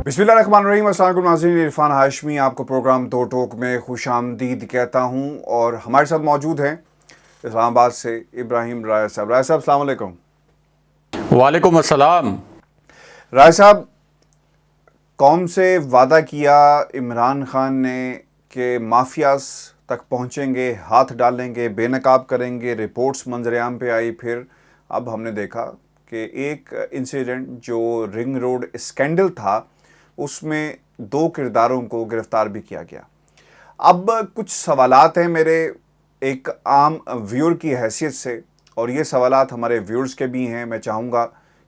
बिस्मिल्लाहिर्रहमानिर्रहीम। अस्सलाम वालेकुम नाज़रीन, इरफान हाशमी आपको प्रोग्राम दो टोक में खुशामदीद कहता हूँ और हमारे साथ मौजूद हैं इस्लामाबाद से इब्राहिम राय साहब। राय साहब अस्सलाम वालेकुम। वालेकुम अस्सलाम। राय साहब, कौम से वादा किया इमरान खान ने कि माफियाज तक पहुँचेंगे, हाथ डालेंगे, बेनकाब करेंगे, रिपोर्ट्स मंजरेआम पे आई। फिर अब हमने देखा कि एक इंसिडेंट जो रिंग रोड स्कैंडल था उसमें दो किरदारों को गिरफ्तार भी किया गया। अब कुछ सवालात हैं मेरे एक आम व्यूअर की हैसियत से, और ये सवालात हमारे व्यूअर्स के भी हैं। मैं चाहूँगा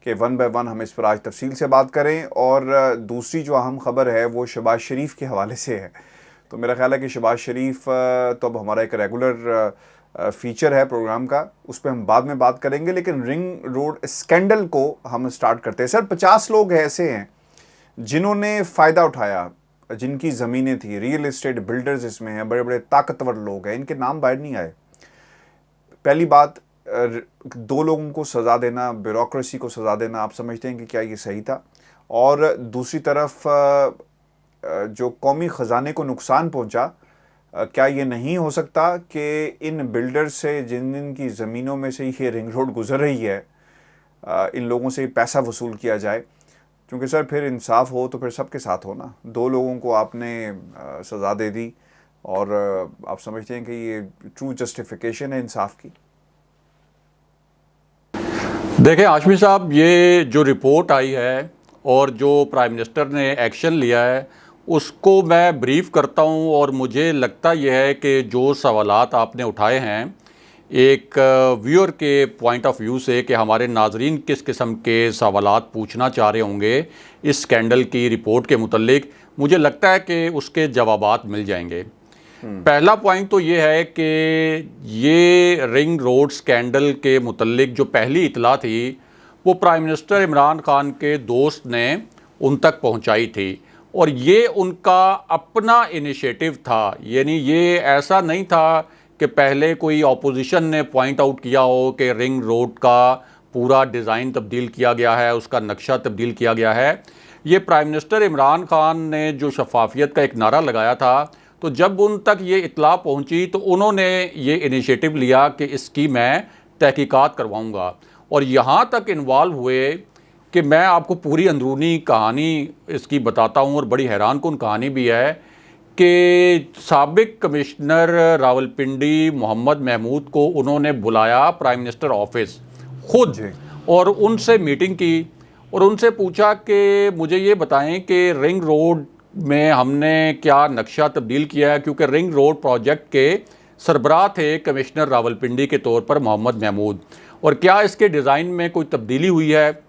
कि वन बाय वन हम इस पर आज तफसील से बात करें। और दूसरी जो अहम खबर है वो शहबाज शरीफ के हवाले से है। तो मेरा ख्याल है कि शहबाज शरीफ तो अब हमारा एक रेगुलर फीचर है प्रोग्राम का, उस पर हम बाद में बात करेंगे। लेकिन रिंग रोड स्कैंडल को हम स्टार्ट करते हैं। सर, 50 लोग ऐसे हैं जिन्होंने फ़ायदा उठाया, जिनकी ज़मीनें थी, रियल एस्टेट बिल्डर्स इसमें हैं, बड़े बड़े ताकतवर लोग हैं, इनके नाम बाहर नहीं आए। पहली बात, दो लोगों को सज़ा देना, ब्यूरोक्रेसी को सज़ा देना, आप समझते हैं कि क्या ये सही था? और दूसरी तरफ जो कौमी ख़जाने को नुकसान पहुंचा, क्या ये नहीं हो सकता कि इन बिल्डर्स से जिन की ज़मीनों में से ये रिंग रोड गुजर रही है, इन लोगों से पैसा वसूल किया जाए? क्योंकि सर फिर इंसाफ हो तो फिर सबके साथ हो ना। दो लोगों को आपने सज़ा दे दी और आप समझते हैं कि ये ट्रू जस्टिफिकेशन है इंसाफ की? देखें हाशमी साहब, ये जो रिपोर्ट आई है और जो प्राइम मिनिस्टर ने एक्शन लिया है उसको मैं ब्रीफ करता हूँ। और मुझे लगता यह है कि जो सवालात आपने उठाए हैं एक व्यूअर के पॉइंट ऑफ व्यू से कि हमारे नाजरीन किस किस्म के सवालात पूछना चाह रहे होंगे इस स्कैंडल की रिपोर्ट के मुतल्लिक, मुझे लगता है कि उसके जवाबात मिल जाएंगे। पहला पॉइंट तो ये है कि ये रिंग रोड स्कैंडल के मुतल्लिक जो पहली इतला थी वो प्राइम मिनिस्टर इमरान खान के दोस्त ने उन तक पहुंचाई थी और ये उनका अपना इनिशिएटिव था। यानी ये ऐसा नहीं था कि पहले कोई ऑपोजिशन ने पॉइंट आउट किया हो कि रिंग रोड का पूरा डिज़ाइन तब्दील किया गया है, उसका नक्शा तब्दील किया गया है। ये प्राइम मिनिस्टर इमरान खान ने जो शफाफियत का एक नारा लगाया था, तो जब उन तक ये इत्तला पहुंची तो उन्होंने ये इनिशिएटिव लिया कि इसकी मैं तहकीकात करवाऊंगा। और यहाँ तक इन्वॉल्व हुए कि मैं आपको पूरी अंदरूनी कहानी इसकी बताता हूँ, और बड़ी हैरान कुन कहानी भी है कि साबिक कमिश्नर रावलपिंडी मोहम्मद महमूद को उन्होंने बुलाया प्राइम मिनिस्टर ऑफिस खुद और उनसे मीटिंग की और उनसे पूछा कि मुझे ये बताएं कि रिंग रोड में हमने क्या नक्शा तब्दील किया है, क्योंकि रिंग रोड प्रोजेक्ट के सरबराह थे कमिश्नर रावलपिंडी के तौर पर मोहम्मद महमूद, और क्या इसके डिज़ाइन में कोई तब्दीली हुई है?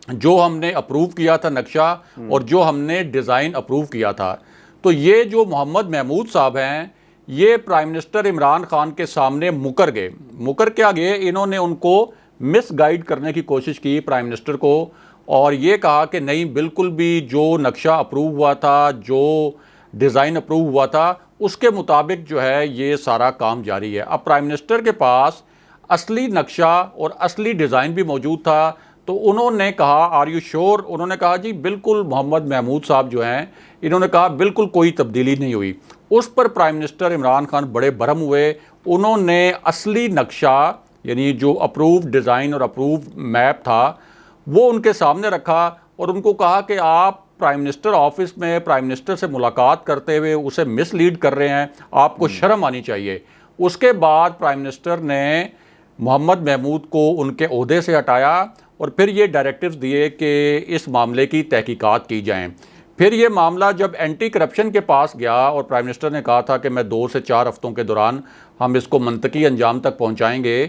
जो हमने अप्रूव किया था नक्शा और जो हमने डिज़ाइन अप्रूव किया था। तो ये जो मोहम्मद महमूद साहब हैं ये प्राइम मिनिस्टर इमरान खान के सामने मुकर गए। मुकर क्या गए, इन्होंने उनको मिसगाइड करने की कोशिश की प्राइम मिनिस्टर को, और ये कहा कि नहीं, बिल्कुल भी जो नक्शा अप्रूव हुआ था, जो डिज़ाइन अप्रूव हुआ था, उसके मुताबिक जो है ये सारा काम जारी है। अब प्राइम मिनिस्टर के पास असली नक्शा और असली डिज़ाइन भी मौजूद था, तो उन्होंने कहा आर यू श्योर? उन्होंने कहा जी बिल्कुल, मोहम्मद महमूद साहब जो हैं इन्होंने कहा बिल्कुल कोई तब्दीली नहीं हुई। उस पर प्राइम मिनिस्टर इमरान खान बड़े बरहम हुए। उन्होंने असली नक्शा यानी जो अप्रूव डिज़ाइन और अप्रूव मैप था वो उनके सामने रखा और उनको कहा कि आप प्राइम मिनिस्टर ऑफिस में प्राइम मिनिस्टर से मुलाकात करते हुए उसे मिसलीड कर रहे हैं, आपको शर्म आनी चाहिए। उसके बाद प्राइम मिनिस्टर ने मोहम्मद महमूद को उनके ओहदे से हटाया और फिर ये डायरेक्टिव्स दिए कि इस मामले की तहकीकात की जाएं। फिर ये मामला जब एंटी करप्शन के पास गया और प्राइम मिनिस्टर ने कहा था कि मैं 2 से 4 हफ्तों के दौरान हम इसको मंतकी अंजाम तक पहुंचाएंगे,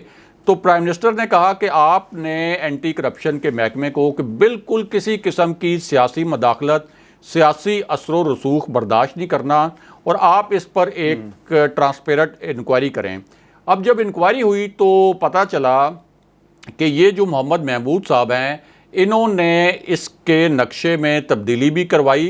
तो प्राइम मिनिस्टर ने कहा कि आपने एंटी करप्शन के महकमे को कि बिल्कुल किसी किस्म की सियासी मदाखलत, सियासी असर रसूख बर्दाश्त नहीं करना और आप इस पर एक ट्रांसपेरेंट इंक्वायरी करें। अब जब इंक्वायरी हुई तो पता चला कि ये जो मोहम्मद महमूद साहब हैं इन्होंने इसके नक्शे में तब्दीली भी करवाई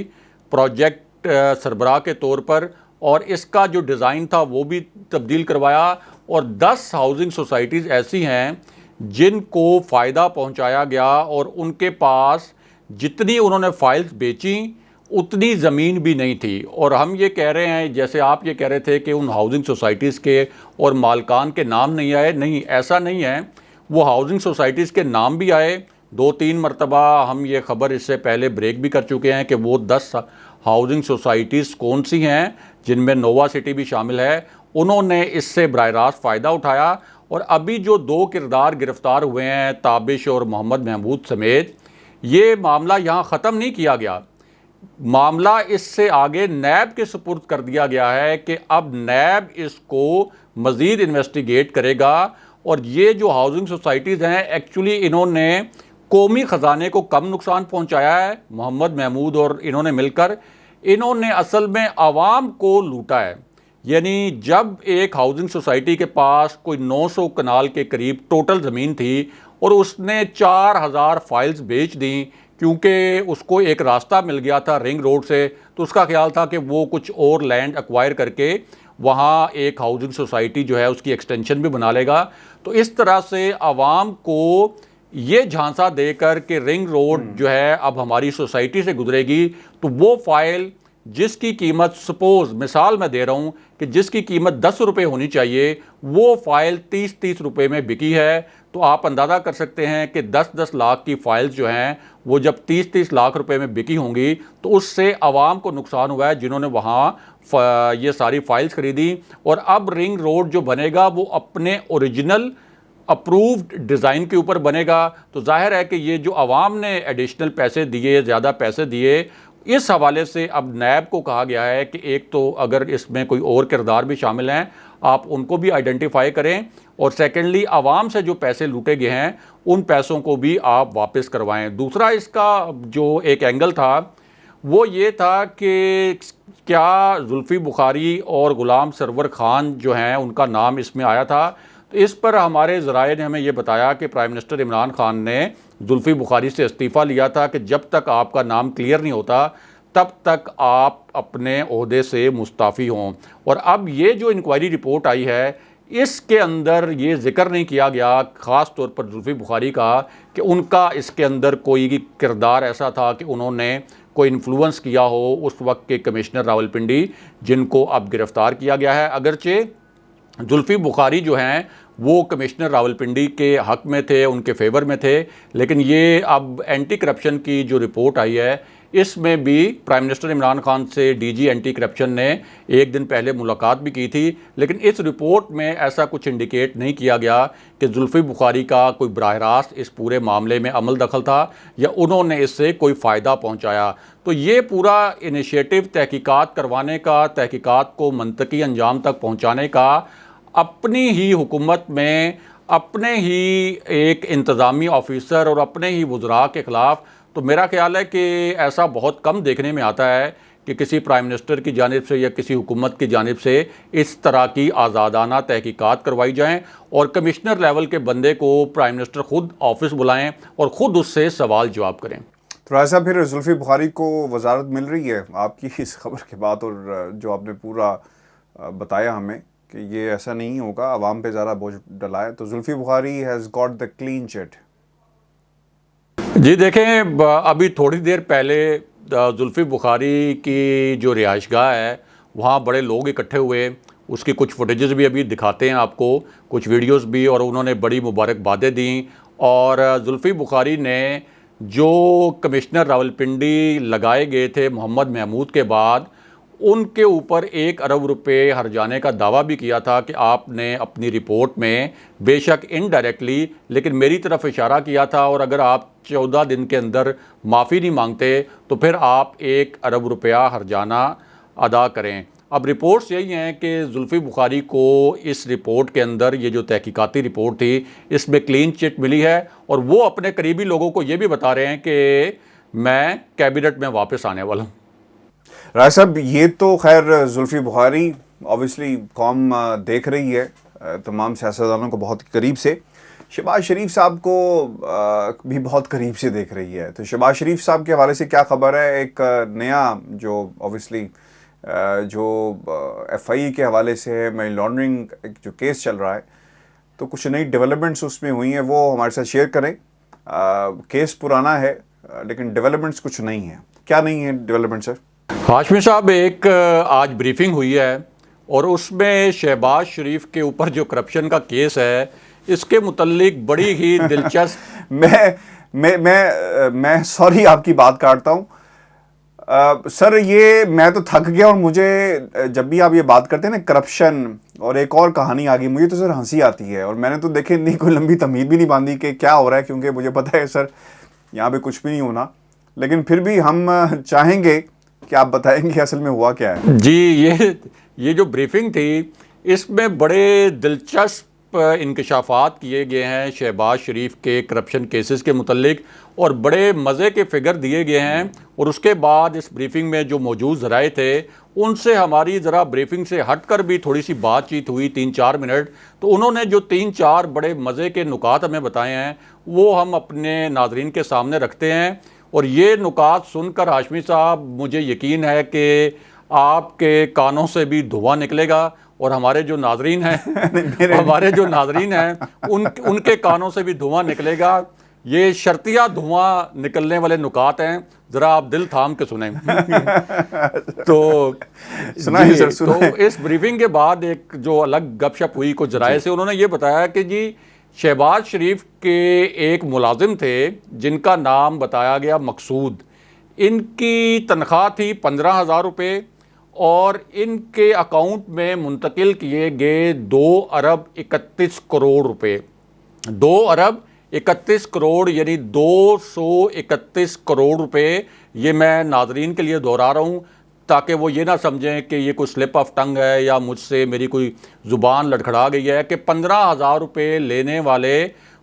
प्रोजेक्ट सरबराह के तौर पर, और इसका जो डिज़ाइन था वो भी तब्दील करवाया। और 10 हाउसिंग सोसाइटीज़ ऐसी हैं जिनको फ़ायदा पहुंचाया गया और उनके पास जितनी उन्होंने फाइल्स बेची उतनी ज़मीन भी नहीं थी। और हम ये कह रहे हैं, जैसे आप ये कह रहे थे कि उन हाउसिंग सोसाइटीज़ के और मालकान के नाम नहीं आए, नहीं, ऐसा नहीं है। वो हाउसिंग सोसाइटीज़ के नाम भी आए। 2-3 मरतबा हम ये ख़बर इससे पहले ब्रेक भी कर चुके हैं कि वो 10 हाउसिंग सोसाइटीज़ कौन सी हैं, जिनमें नोवा सिटी भी शामिल है। उन्होंने इससे बराह रास्त फ़ायदा उठाया। और अभी जो 2 किरदार गिरफ़्तार हुए हैं, ताबिश और मोहम्मद महमूद समेत, ये मामला यहाँ ख़त्म नहीं किया गया। मामला इससे आगे नैब के सुपुर्द कर दिया गया है कि अब नैब इसको मज़ीद इन्वेस्टिगेट करेगा। और ये जो हाउसिंग सोसाइटीज़ हैं, एक्चुअली इन्होंने कौमी ख़जाने को कम नुकसान पहुंचाया है, मोहम्मद महमूद और इन्होंने मिलकर। इन्होंने असल में आवाम को लूटा है। यानी जब एक हाउसिंग सोसाइटी के पास कोई 900 कनाल के करीब टोटल ज़मीन थी और उसने 4000 फाइल्स बेच दी, क्योंकि उसको एक रास्ता मिल गया था रिंग रोड से, तो उसका ख्याल था कि वो कुछ और लैंड एक्वायर करके वहाँ एक हाउसिंग सोसाइटी जो है उसकी एक्सटेंशन भी बना लेगा। तो इस तरह से आवाम को ये झांसा देकर कि रिंग रोड जो है अब हमारी सोसाइटी से गुजरेगी, तो वो फाइल जिसकी कीमत, सपोज मिसाल मैं दे रहा हूँ, कि जिसकी कीमत 10 रुपये होनी चाहिए, वो फाइल 30-30 रुपये में बिकी है। तो आप अंदाज़ा कर सकते हैं कि 10-10 लाख की फाइल्स जो हैं वो जब 30-30 लाख रुपए में बिकी होंगी, तो उससे आवाम को नुकसान हुआ है जिन्होंने वहाँ ये सारी फाइल्स खरीदी। और अब रिंग रोड जो बनेगा वो अपने ओरिजिनल अप्रूव्ड डिज़ाइन के ऊपर बनेगा। तो जाहिर है कि ये जो आवाम ने एडिशनल पैसे दिए, ज़्यादा पैसे दिए, इस हवाले से अब नैब को कहा गया है कि एक तो अगर इसमें कोई और किरदार भी शामिल हैं, आप उनको भी आइडेंटिफाई करें, और सेकेंडली आवाम से जो पैसे लूटे गए हैं उन पैसों को भी आप वापस करवाएं। दूसरा इसका जो एक एंगल था वो ये था कि क्या जुल्फ़ी बुखारी और ग़ुलाम सरवर ख़ान जो हैं उनका नाम इसमें आया था। तो इस पर हमारे ज़राए ने हमें ये बताया कि प्राइम मिनिस्टर इमरान ख़ान ने जुल्फ़ी बुखारी से इस्तीफ़ा लिया था कि जब तक आपका नाम क्लियर नहीं होता तब तक आप अपने ओहदे से मुस्ताफ़ी हों। और अब ये जो इंक्वायरी रिपोर्ट आई है, इसके अंदर ये ज़िक्र नहीं किया गया ख़ास तौर पर जुल्फ़ी बुखारी का कि उनका इसके अंदर कोई किरदार ऐसा था कि उन्होंने कोई इन्फ्लुएंस किया हो उस वक्त के कमिश्नर रावलपिंडी, जिनको अब गिरफ़्तार किया गया है। अगरचे जुल्फ़ी बुखारी जो हैं वो कमिश्नर रावलपिंडी के हक़ में थे, उनके फेवर में थे, लेकिन ये अब एंटी करप्शन की जो रिपोर्ट आई है, इसमें भी प्राइम मिनिस्टर इमरान खान से डीजी एंटी करप्शन ने एक दिन पहले मुलाकात भी की थी, लेकिन इस रिपोर्ट में ऐसा कुछ इंडिकेट नहीं किया गया कि जुल्फ़ी बुखारी का कोई बराह रास्त इस पूरे मामले में अमल दखल था या उन्होंने इससे कोई फ़ायदा पहुंचाया। तो ये पूरा इनिशिएटिव तहकीकात करवाने का, तहकीकात को मंतकी अंजाम तक पहुँचाने का, अपनी ही हुकूमत में अपने ही एक इंतज़ामी ऑफिसर और अपने ही वज़रा के ख़िलाफ़, तो मेरा ख्याल है कि ऐसा बहुत कम देखने में आता है कि किसी प्राइम मिनिस्टर की जानिब से या किसी हुकूमत की जानिब से इस तरह की आज़ादाना तहकीकात करवाई जाएं और कमिश्नर लेवल के बंदे को प्राइम मिनिस्टर ख़ुद ऑफिस बुलाएं और ख़ुद उससे सवाल जवाब करें। तो ऐसा फिर जुल्फ़ी बुखारी को वजारत मिल रही है आपकी इस खबर के बाद, और जो आपने पूरा बताया हमें कि ये ऐसा नहीं होगा, आवाम पे ज़्यादा बोझ डला है, तो Zulfi Bukhari has got the clean chit. जी देखें, अभी थोड़ी देर पहले जुल्फ़ी बुखारी की जो रिहाइशगाह है वहाँ बड़े लोग इकट्ठे हुए, उसकी कुछ फुटेजेस भी अभी दिखाते हैं आपको, कुछ वीडियोस भी, और उन्होंने बड़ी मुबारकबादें दी। और जुल्फ़ी बुखारी ने जो कमिश्नर रावलपिंडी लगाए गए थे मोहम्मद महमूद के बाद, उनके ऊपर 1 अरब रुपए हर्जाने का दावा भी किया था कि आपने अपनी रिपोर्ट में बेशक इनडायरेक्टली लेकिन मेरी तरफ इशारा किया था, और अगर आप 14 दिन के अंदर माफ़ी नहीं मांगते तो फिर आप 1 अरब रुपया हर्जाना अदा करें। अब रिपोर्ट्स यही हैं कि जुल्फ़ी बुखारी को इस रिपोर्ट के अंदर, ये जो तहकीकाती रिपोर्ट थी, इसमें क्लीन चिट मिली है, और वो अपने करीबी लोगों को ये भी बता रहे हैं कि मैं कैबिनेट में वापस आने वाला हूँ। राय साहब, ये तो खैर जुल्फ़ी बुखारी ऑब्वियसली कौम देख रही है, तमाम सियासतदानों को बहुत करीब से, शहबाज शरीफ साहब को भी बहुत करीब से देख रही है। तो शहबाज शरीफ साहब के हवाले से क्या खबर है? एक नया जो ऑब्वियसली जो FIE के हवाले से है, मनी लॉन्ड्रिंग जो केस चल रहा है, तो कुछ नई डेवलपमेंट्स उसमें हुई हैं, वो हमारे साथ शेयर करें। केस पुराना है लेकिन डेवलपमेंट्स कुछ नहीं है, क्या नहीं है डेवलपमेंट सर? हाशमी साहब, एक आज ब्रीफिंग हुई है और उसमें शहबाज शरीफ के ऊपर जो करप्शन का केस है, इसके मुतल्लिक बड़ी ही दिलचस्प मैं सॉरी आपकी बात काटता हूँ सर, ये मैं तो थक गया और मुझे जब भी आप ये बात करते हैं ना करप्शन और एक और कहानी आ गई, मुझे तो सर हंसी आती है। और मैंने तो देखे नहीं कोई लंबी तमीज़ भी नहीं बांधी कि क्या हो रहा है, क्योंकि मुझे पता है सर यहाँ पे कुछ भी नहीं होना, लेकिन फिर भी हम चाहेंगे कि आप बताएंगे असल में हुआ क्या है। जी, ये जो ब्रीफिंग थी, इसमें बड़े दिलचस्प इंकशाफात किए गए हैं शहबाज शरीफ के करप्शन केसेस के मुतल्लिक, और बड़े मज़े के फिगर दिए गए हैं। और उसके बाद इस ब्रीफिंग में जो मौजूद ज़राए थे, उनसे हमारी ज़रा ब्रीफिंग से हटकर भी थोड़ी सी बातचीत हुई 3-4 मिनट। तो उन्होंने जो 3-4 बड़े मज़े के नुकात हमें बताए हैं, वो हम अपने नाजरीन के सामने रखते हैं। और ये नुकात सुनकर हाशमी साहब, मुझे यकीन है कि आपके कानों से भी धुआं निकलेगा, और हमारे जो नाजरीन हैं उनके कानों से भी धुआं निकलेगा। ये शर्तिया धुआं निकलने वाले नुकात हैं, ज़रा आप दिल थाम के सुनें। तो सुनाइए सर, सुनाइए। तो इस ब्रीफिंग के बाद एक जो अलग गपशप हुई कुछ जराए से, उन्होंने ये बताया कि जी शहबाज शरीफ के एक मुलाजिम थे जिनका नाम बताया गया मकसूद। इनकी तनख्वाह थी 15,000 रुपये और इनके अकाउंट में मुंतकिल किए गए 2 अरब 31 करोड़ रुपए। 2 अरब 31 करोड़ यानी 231 करोड़ रुपए। ये मैं नाजरीन के लिए दोहरा रहा हूँ ताकि वो ये ना समझें कि ये कोई स्लिप ऑफ टंग है या मुझसे मेरी कोई ज़ुबान लड़खड़ा गई है, कि 15,000 रुपये लेने वाले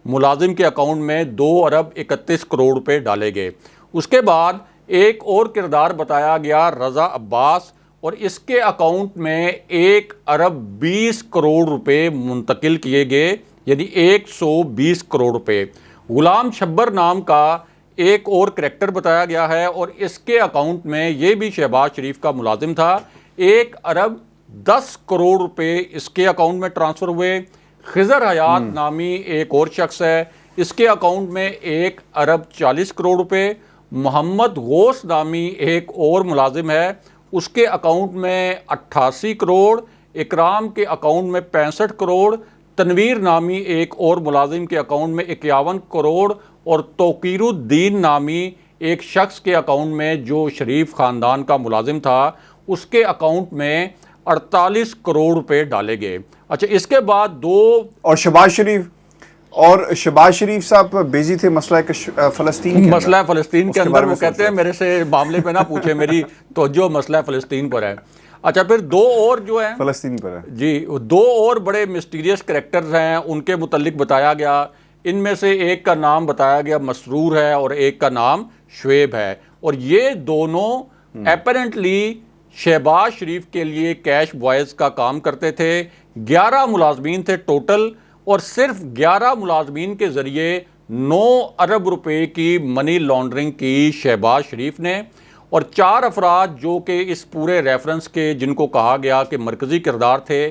मुलाजिम के अकाउंट में 2 अरब 31 करोड़ रुपए डाले गए। उसके बाद एक और किरदार बताया गया, रज़ा अब्बास, और इसके अकाउंट में 1 अरब 20 करोड़ रुपए मुंतकिल किए गए, यानी 120 करोड़ रुपए। गुलाम शब्बर नाम का एक और करैक्टर बताया गया है और इसके अकाउंट में, ये भी शहबाज शरीफ का मुलाजिम था, 1 अरब 10 करोड़ रुपए इसके अकाउंट में ट्रांसफ़र हुए। खिजर हयात नामी एक और शख्स है, इसके अकाउंट में 1 अरब 40 करोड़ रुपए। मोहम्मद गौस नामी एक और मुलाजिम है, उसके अकाउंट में 88 करोड़। इकराम के अकाउंट में 65 करोड़। तनवीर नामी एक और मुलाजिम के अकाउंट में 51 करोड़। और तौकीरुद्दीन नामी एक शख्स के अकाउंट में, जो शरीफ ख़ानदान का मुलाजिम था, उसके अकाउंट में 48 करोड़ रुपए डाले गए। अच्छा, इसके बाद और शहबाज शरीफ साहब बिजी थे मसला फ़लस्तीन के अंदर। वो कहते हैं मेरे से मामले पे ना पूछे, मेरी तवज्जो मसला फ़लस्तीन पर है। अच्छा, फिर 2 और जो है फ़लस्तीन पर है जी, 2 और बड़े मिस्टीरियस करैक्टर्स हैं, उनके मुतल्लिक बताया गया। इनमें से एक का नाम बताया गया मसरूर है और एक का नाम शुएब है। और ये दोनों एपरेंटली शहबाज शरीफ के लिए कैश बॉयज़ का काम करते थे। 11 मुलाजमीन थे टोटल, और सिर्फ 11 मुलाजमीन के ज़रिए 9 अरब रुपए की मनी लॉन्ड्रिंग की शहबाज शरीफ ने। और 4 अफराद जो कि इस पूरे रेफरेंस के, जिनको कहा गया कि मरकज़ी किरदार थे,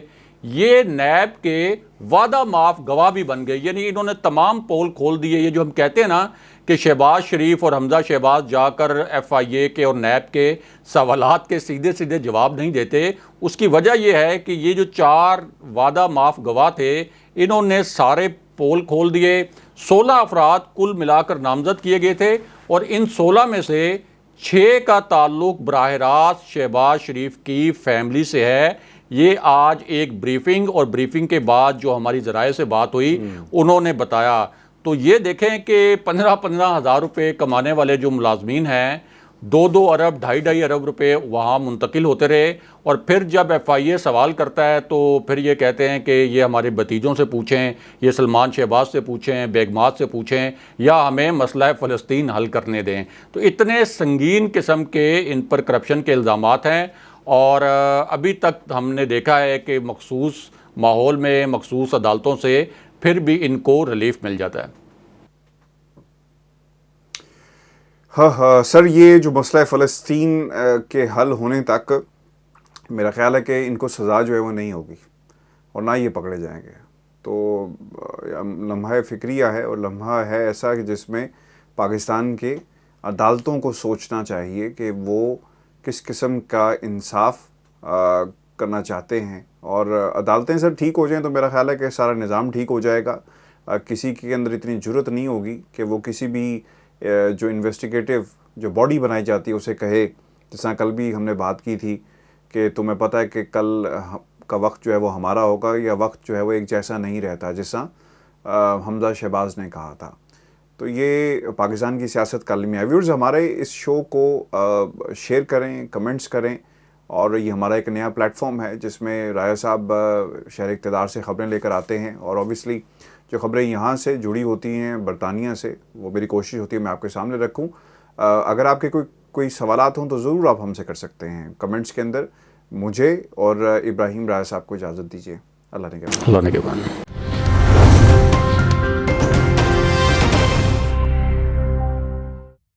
ये नैब के वादा माफ गवाह भी बन गए। यानी इन्होंने तमाम पोल खोल दिए। ये जो हम कहते हैं ना कि शहबाज शरीफ और हमजा शहबाज जाकर FIA के और नैब के सवालात के सीधे सीधे जवाब नहीं देते, उसकी वजह यह है कि ये जो 4 वादा माफ गवाह थे, इन्होंने सारे पोल खोल दिए। 16 अफराद कुल मिलाकर नामजद किए गए थे, और इन 16 में से 6 का ताल्लुक बराह रास्त शहबाज शरीफ की फैमिली से है। ये आज एक ब्रीफिंग और ब्रीफिंग के बाद जो हमारी ज़राए से बात हुई, उन्होंने बताया। तो ये देखें कि 15-15 हज़ार रुपये कमाने वाले जो मुलाजमीन हैं, 2-2 अरब 2.5 अरब रुपए वहाँ मुंतकिल होते रहे। और फिर जब FIA सवाल करता है तो फिर ये कहते हैं कि ये हमारे भतीजों से पूछें, ये सलमान शहबाज से पूछें, बेगमात से पूछें, या हमें मसला फ़लस्तीन हल करने दें। तो इतने संगीन किस्म के इन पर करप्शन के इल्ज़ामात हैं। और अभी तक हमने देखा है कि मखसूस माहौल में, मखसूस अदालतों से फिर भी इनको रिलीफ मिल जाता है। हाँ सर, ये जो मसला फ़लस्तीन के हल होने तक मेरा ख्याल है कि इनको सज़ा जो है वो नहीं होगी और ना ये पकड़े जाएंगे। तो लम्हा फ़िक्रिया है और लम्हा है ऐसा कि जिसमें पाकिस्तान के अदालतों को सोचना चाहिए कि वो किस किस्म का इंसाफ करना चाहते हैं, और अदालतें सर ठीक हो जाएं तो मेरा ख्याल है कि सारा निज़ाम ठीक हो जाएगा। किसी के अंदर इतनी जुर्रत नहीं होगी कि वो किसी भी जो इन्वेस्टिगेटिव जो बॉडी बनाई जाती है उसे कहे, जैसा कल भी हमने बात की थी कि तुम्हें पता है कि कल का वक्त जो है वो हमारा होगा, या वक्त जो है वो एक जैसा नहीं रहता, जैसा हमजा शहबाज ने कहा था। तो ये पाकिस्तान की सियासत का अलमिया है। व्यूअर्स, हमारे इस शो को शेयर करें, कमेंट्स करें, और ये हमारा एक नया प्लेटफॉर्म है जिसमें राया साहब शहर इक़्तिदार से ख़बरें लेकर आते हैं, और ऑब्वियसली जो ख़बरें यहाँ से जुड़ी होती हैं बरतानिया से, वो मेरी कोशिश होती है मैं आपके सामने रखूँ। अगर आपके कोई सवालात हों तो ज़रूर आप हमसे कर सकते हैं कमेंट्स के अंदर। मुझे और इब्राहिम राया साहब को इजाज़त दीजिए। अल्लाह ने के बाद।